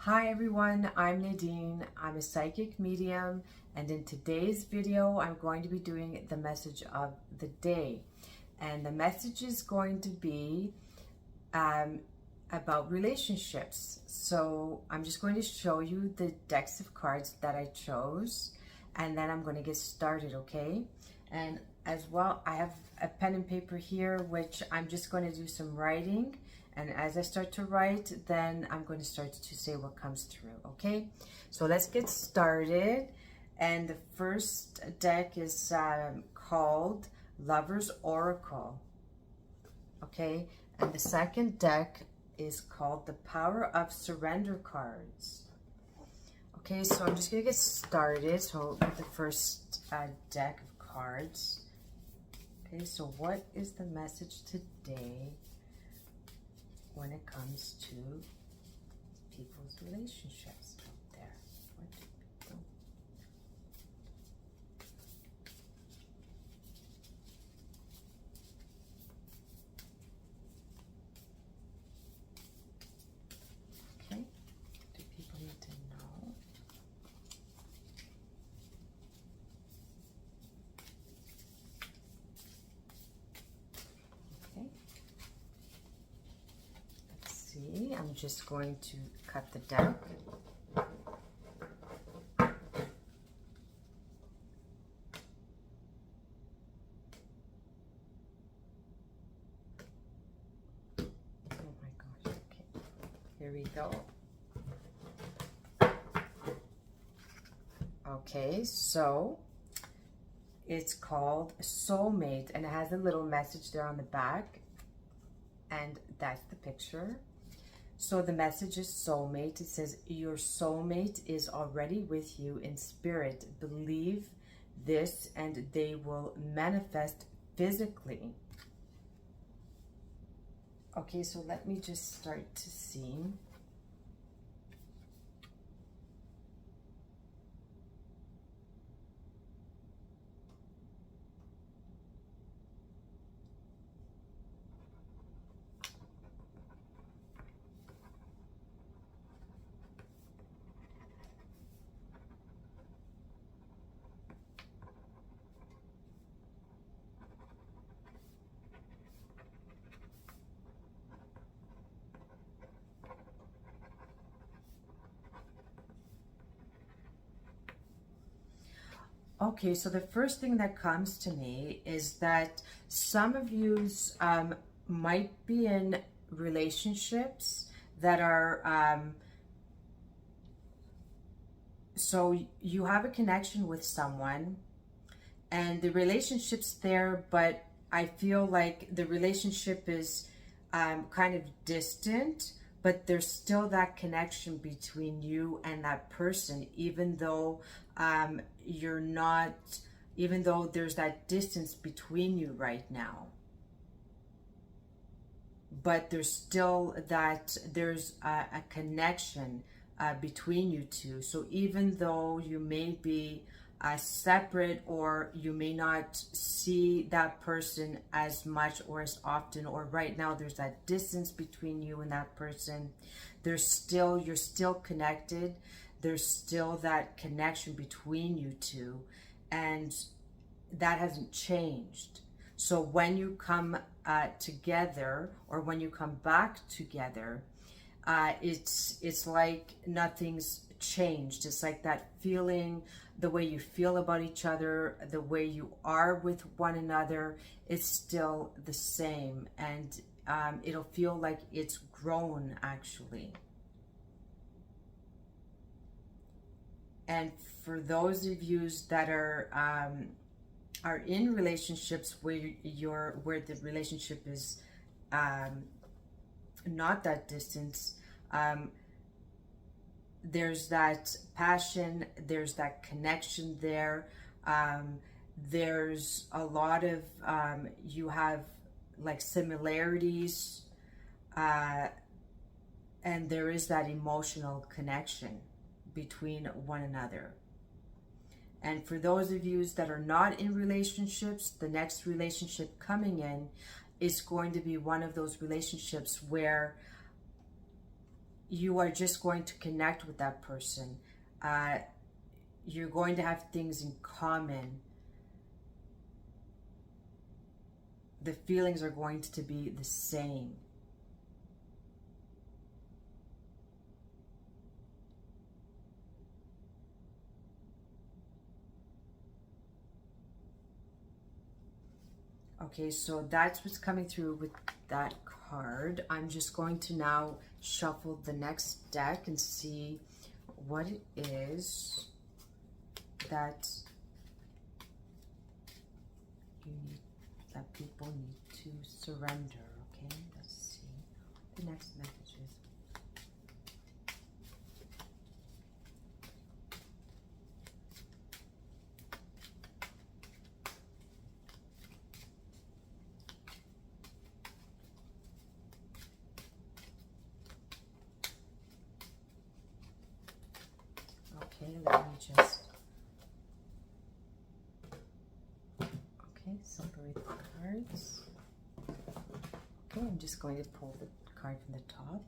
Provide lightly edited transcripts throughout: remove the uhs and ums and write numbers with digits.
Hi everyone, I'm Nadine. I'm a psychic medium, and in today's video I'm going to be doing the message of the day. And the message is going to be about relationships. So I'm just going to show you the decks of cards that I chose, and then I'm going to get started, okay? And as well, I have a pen and paper here, which I'm just going to do some writing. And as I start to write, then I'm going to start to say what comes through, okay? So let's get started. And the first deck is called Lover's Oracle, okay? And the second deck is called the Power of Surrender cards. Okay, so I'm just going to get started. So with the first deck of cards. Okay, so what is the message today when it comes to people's relationships out there? What do people... Okay, do people need to know? Okay, let's see. I'm just going to cut the deck. Oh my gosh, okay. Here we go. Okay, so it's called Soulmate, and it has a little message there on the back, and that's the picture. So the message is soulmate. It says, your soulmate is already with you in spirit. Believe this and they will manifest physically. Okay, so let me just start to see. Okay, so the first thing that comes to me is that some of you might be in relationships that are, so you have a connection with someone and the relationship's there, but I feel like the relationship is kind of distant, but there's still that connection between you and that person, even though you're not, even though there's that distance between you right now. But there's still that, there's a connection between you two. So even though you may be separate, or you may not see that person as much or as often, or right now there's that distance between you and that person, you're still connected. There's still that connection between you two, and that hasn't changed. So when you come together, or when you come back together, it's like nothing's changed. It's like that feeling, the way you feel about each other, the way you are with one another, it's still the same, and it'll feel like it's grown actually. And for those of you that are in relationships where the relationship is not that distance, there's that passion, there's that connection there. There's a lot of you have like similarities, and there is that emotional connection between one another. And for those of you that are not in relationships, the next relationship coming in is going to be one of those relationships where you are just going to connect with that person. You're going to have things in common. The feelings are going to be the same. Okay, so that's what's coming through with that card. I'm just going to now shuffle the next deck and see what it is that you need, that people need to surrender. Okay, let's see what the next message is. Okay, let me just, okay, separate the cards. Okay, I'm just going to pull the card from the top.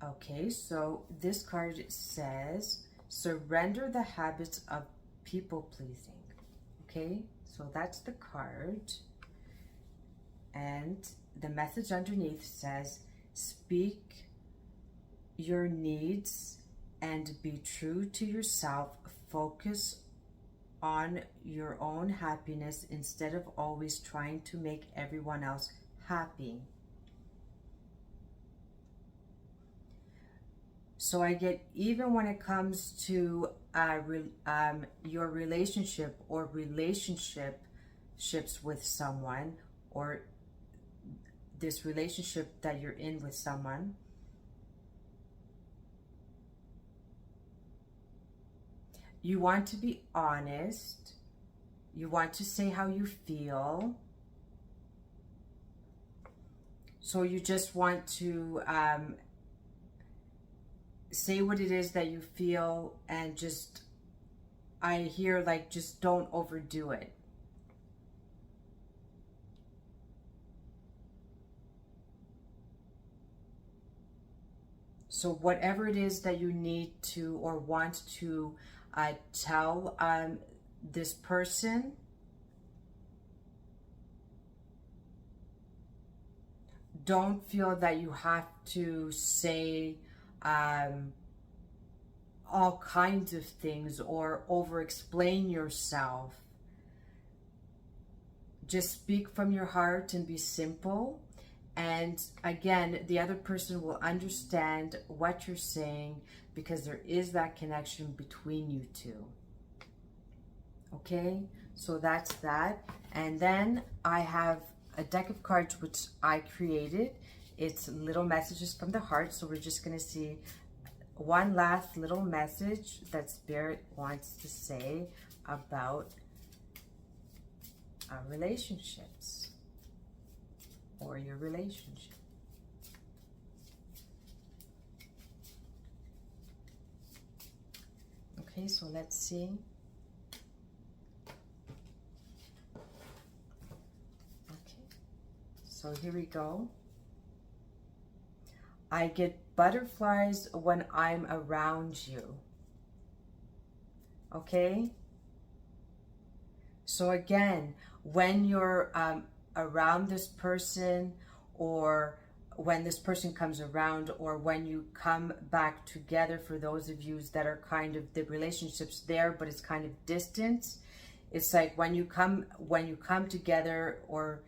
Okay, so this card says, surrender the habits of people pleasing. Okay, so that's the card. And the message underneath says, speak your needs and be true to yourself. Focus on your own happiness instead of always trying to make everyone else happy. So I get, even when it comes to your relationship or relationships with someone, or this relationship that you're in with someone, you want to be honest. You want to say how you feel. So you just want to say what it is that you feel, and just, I hear like, just don't overdo it. So whatever it is that you need to or want to tell this person, don't feel that you have to say all kinds of things or over explain yourself. Just speak from your heart and be simple. And again, the other person will understand what you're saying, because there is that connection between you two. Okay, so that's that. And then I have a deck of cards which I created. It's little messages from the heart. So we're just going to see one last little message that Spirit wants to say about relationships, or your relationship. Okay, so let's see. Okay, so here we go. I get butterflies when I'm around you. Okay? So again, when you're around this person, or when this person comes around, or when you come back together, for those of you that are kind of, the relationship's there but it's kind of distant, it's like when you come together, or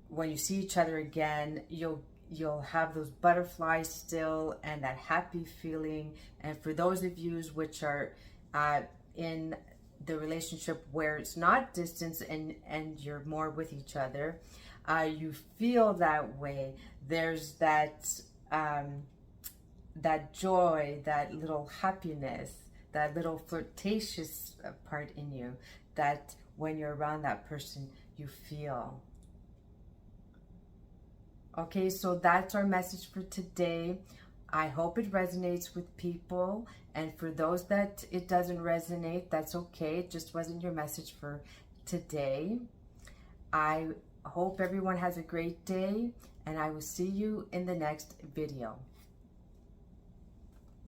when you see each other again, you'll have those butterflies still and that happy feeling. And for those of you which are in the relationship where it's not distance and you're more with each other, you feel that way. There's that that joy, that little happiness, that little flirtatious part in you, that when you're around that person you feel. Okay, so that's our message for today. I hope it resonates with people. And for those that it doesn't resonate, that's okay. It just wasn't your message for today. I hope everyone has a great day, and I will see you in the next video.